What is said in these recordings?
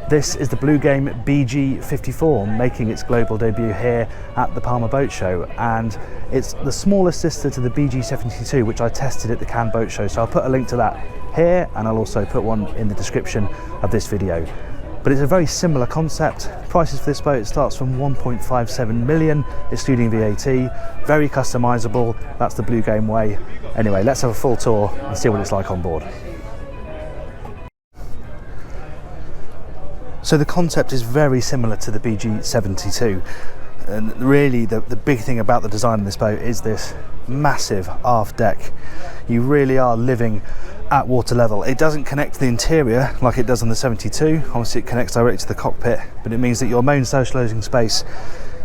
This is the Bluegame BG54 making its global debut here at the Palma Boat Show, and it's the smaller sister to the BG72 which I tested at the Cannes Boat Show, so I'll put a link to that here and I'll also put one in the description of this video. But it's a very similar concept. Prices for this boat starts from 1.57 million excluding VAT, very customizable. That's the Bluegame way. Anyway, let's have a full tour and see what it's like on board. So the concept is very similar to the BG72, and really the big thing about the design of this boat is this massive aft deck. You really are living at water level. It doesn't connect to the interior like it does on the 72, obviously it connects directly to the cockpit, but it means that your main socialising space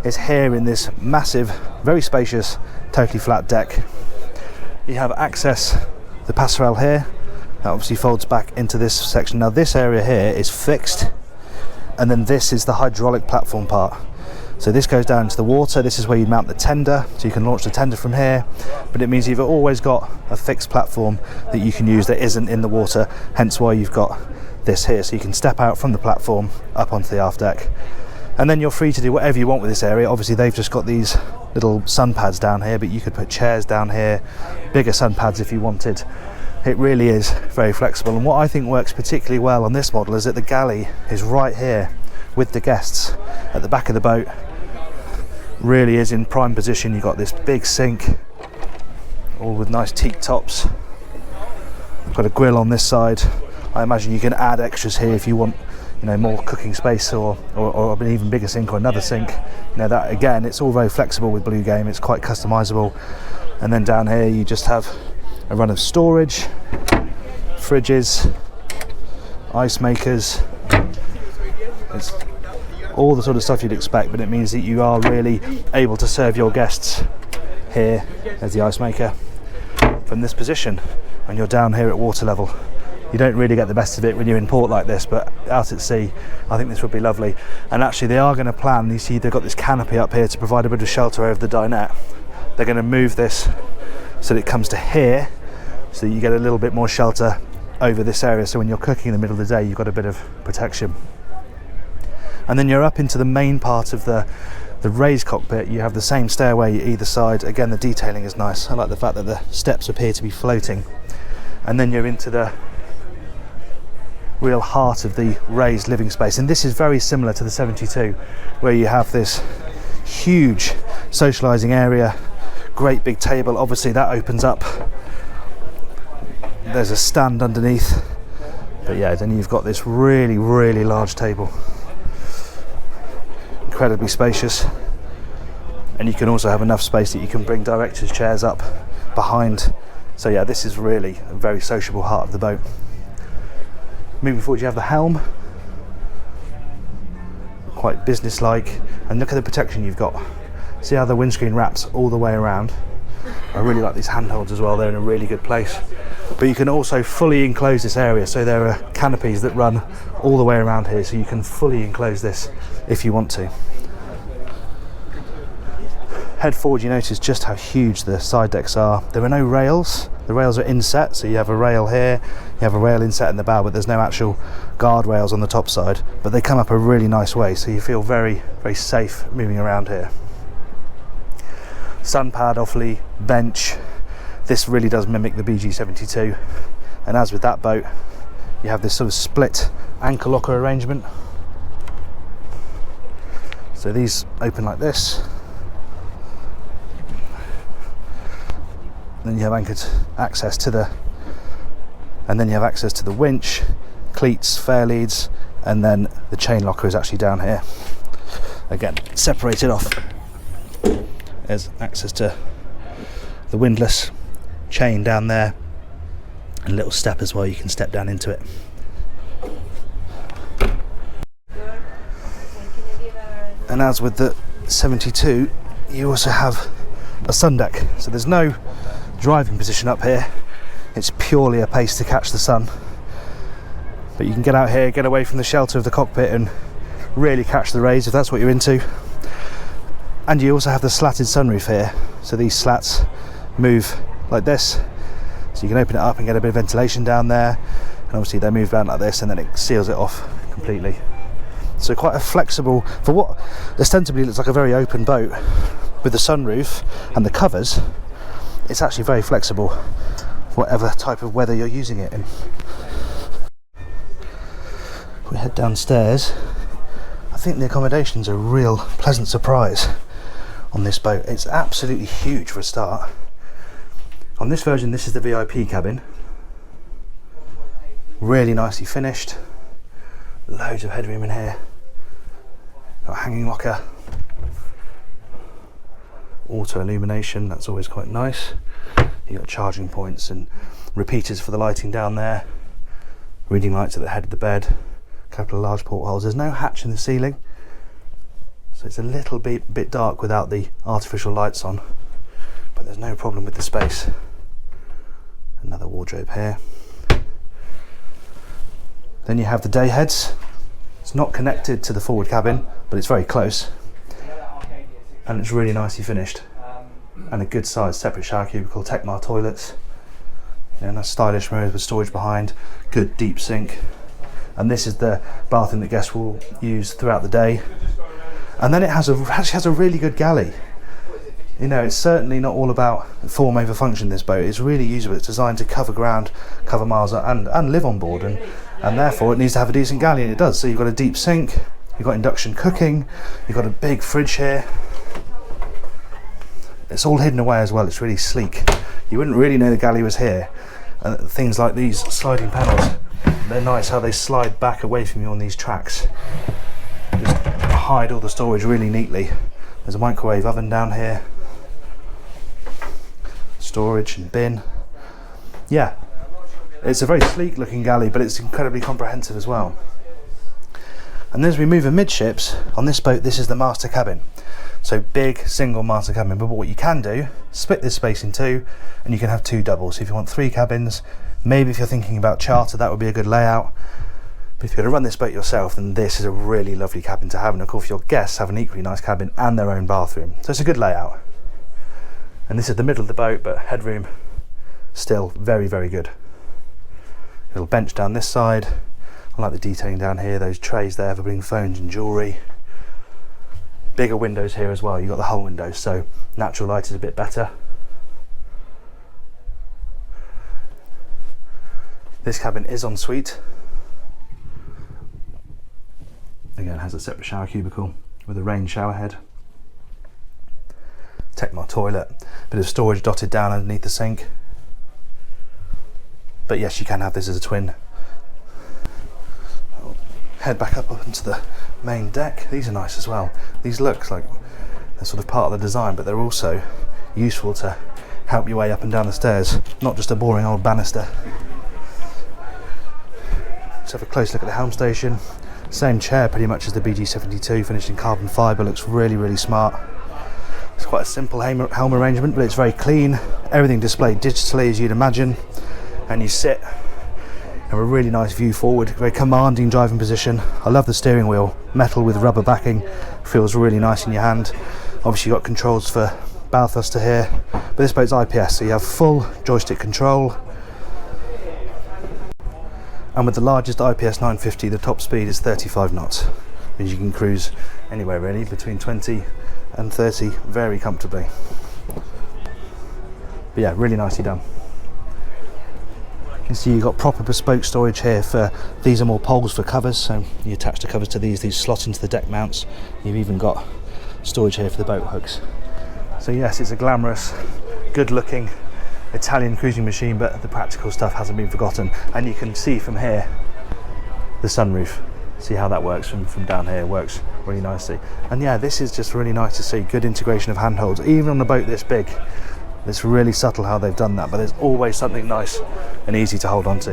is here in this massive, very spacious, totally flat deck. You have access to the passerelle here, that obviously folds back into this section. Now this area here is fixed, and then this is the hydraulic platform part. So this goes down into the water. This is where you mount the tender, so you can launch the tender from here, but it means you've always got a fixed platform that you can use that isn't in the water, hence why you've got this here, so you can step out from the platform up onto the aft deck. And then you're free to do whatever you want with this area. Obviously they've just got these little sun pads down here, but you could put chairs down here, bigger sun pads if you wanted. It really is very flexible, and what I think works particularly well on this model is that the galley is right here with the guests at the back of the boat. Really is in prime position. You've got this big sink, all with nice teak tops. You've got a grill on this side. I imagine you can add extras here if you want, you know, more cooking space or an even bigger sink or another sink. You know, that again, it's all very flexible with Bluegame. It's quite customizable. And then down here you just have a run of storage, fridges, ice makers. It's all the sort of stuff you'd expect, but it means that you are really able to serve your guests here as the ice maker from this position when you're down here at water level. You don't really get the best of it when you're in port like this, but out at sea I think this would be lovely. And actually they are going to plan, you see they've got this canopy up here to provide a bit of shelter over the dinette. They're going to move this so that it comes to here, so you get a little bit more shelter over this area, so when you're cooking in the middle of the day you've got a bit of protection. And then you're up into the main part of the raised cockpit. You have the same stairway either side. Again, the detailing is nice. I like the fact that the steps appear to be floating. And then you're into the real heart of the raised living space, and this is very similar to the 72, where you have this huge socialising area, great big table. Obviously that opens up, there's a stand underneath, but yeah, then you've got this really large table, incredibly spacious. And you can also have enough space that you can bring directors' chairs up behind. So yeah, this is really a very sociable heart of the boat. Moving forward, you have the helm, quite business-like, and look at the protection you've got. See how the windscreen wraps all the way around. I really like these handholds as well, they're in a really good place. But you can also fully enclose this area, so there are canopies that run all the way around here, so you can fully enclose this if you want to. Head forward, you notice just how huge the side decks are. There are no rails. The rails are inset, so you have a rail here, you have a rail inset in the bow, but there's no actual guardrails on the top side. But they come up a really nice way, so you feel very safe moving around here. Sun pad, off-lee, bench. This really does mimic the BG72. And as with that boat, you have this sort of split anchor locker arrangement. So these open like this. Then you have anchored access to the, and then you have access to the winch, cleats, fair leads, and then the chain locker is actually down here. Again, separated off. There's access to the windlass, chain down there, and a little step as well, you can step down into it. And as with the 72, you also have a sun deck, so there's no driving position up here, it's purely a pace to catch the sun, but you can get out here, get away from the shelter of the cockpit and really catch the rays if that's what you're into. And you also have the slatted sunroof here, so these slats move like this, so you can open it up and get a bit of ventilation down there, and obviously they move down like this and then it seals it off completely. So quite a flexible, for what ostensibly looks like a very open boat with the sunroof and the covers, it's actually very flexible, whatever type of weather you're using it in. If we head downstairs, I think the accommodation's a real pleasant surprise on this boat. It's absolutely huge for a start. On this version, this is the VIP cabin. Really nicely finished. Loads of headroom in here. Got a hanging locker. Auto illumination, that's always quite nice. You got charging points and repeaters for the lighting down there. Reading lights at the head of the bed. A couple of large portholes. There's no hatch in the ceiling, so it's a little bit dark without the artificial lights on, but there's no problem with the space. Another wardrobe here. Then you have the day heads. It's not connected to the forward cabin, but it's very close, and it's really nicely finished, and a good size separate shower cubicle, Tecmar toilets, and a stylish mirrors with storage behind, good deep sink. And this is the bathroom that guests will use throughout the day. And then it actually has a really good galley. You know, it's certainly not all about form over function, this boat. It's really usable. It's designed to cover ground, cover miles, and live on board, and therefore it needs to have a decent galley, and it does. So you've got a deep sink, you've got induction cooking, you've got a big fridge here. It's all hidden away as well. It's really sleek. You wouldn't really know the galley was here. Things like these sliding panels, they're nice how they slide back away from you on these tracks. Just hide all the storage really neatly. There's a microwave oven down here. Storage and bin. Yeah, it's a very sleek looking galley, but it's incredibly comprehensive as well. And as we move amidships, on this boat, this is the master cabin. So big single master cabin, but what you can do, split this space in two, and you can have two doubles. So if you want 3 cabins, maybe if you're thinking about charter, that would be a good layout. But if you're going to run this boat yourself, then this is a really lovely cabin to have. And of course, your guests have an equally nice cabin and their own bathroom. So it's a good layout. And this is the middle of the boat, but headroom still very, very good. Little bench down this side. I like the detailing down here, those trays there for putting phones and jewellery. Bigger windows here as well. You've got the whole windows, so natural light is a bit better. This cabin is en suite. Again, has a separate shower cubicle with a rain shower head. Tecmar toilet, bit of storage dotted down underneath the sink. But yes, you can have this as a twin. I'll head back up into the main deck. These are nice as well. These look like they're sort of part of the design, but they're also useful to help your way up and down the stairs, not just a boring old banister. Let's have a close look at the helm station. Same chair pretty much as the BG72, finished in carbon fibre, looks really, really smart. It's quite a simple helm arrangement, but it's very clean. Everything displayed digitally, as you'd imagine. And you sit, have a really nice view forward, very commanding driving position. I love the steering wheel, metal with rubber backing, feels really nice in your hand. Obviously you've got controls for bow thruster here, but this boat's IPS, so you have full joystick control. And with the largest IPS 950, the top speed is 35 knots. Means you can cruise anywhere really, between 20 and 30 very comfortably. But yeah, really nicely done. You can see you've got proper bespoke storage here for, these are more poles for covers, so you attach the covers to these slot into the deck mounts. You've even got storage here for the boat hooks. So yes, it's a glamorous, good looking Italian cruising machine, but the practical stuff hasn't been forgotten. And you can see from here the sunroof. See how that works from down here, works really nicely. And yeah, this is just really nice to see, good integration of handholds, even on a boat this big. It's really subtle how they've done that, but there's always something nice and easy to hold on to.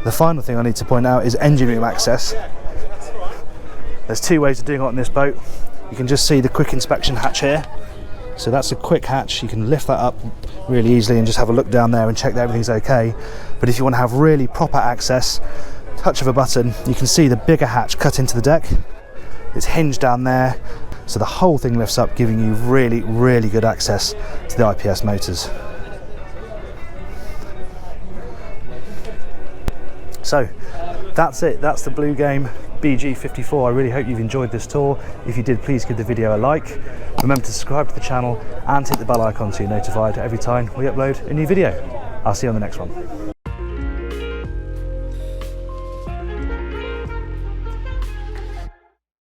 The final thing I need to point out is engine room access. There's 2 ways of doing it on this boat. You can just see the quick inspection hatch here. So that's a quick hatch, you can lift that up really easily and just have a look down there and check that everything's okay. But if you want to have really proper access, touch of a button, you can see the bigger hatch cut into the deck. It's hinged down there, so the whole thing lifts up, giving you really, really good access to the IPS motors. So, That's it, that's the Blue Game BG54. I really hope you've enjoyed this tour. If you did, please give the video a like. Remember to subscribe to the channel and hit the bell icon so you're notified every time we upload a new video. I'll see you on the next one.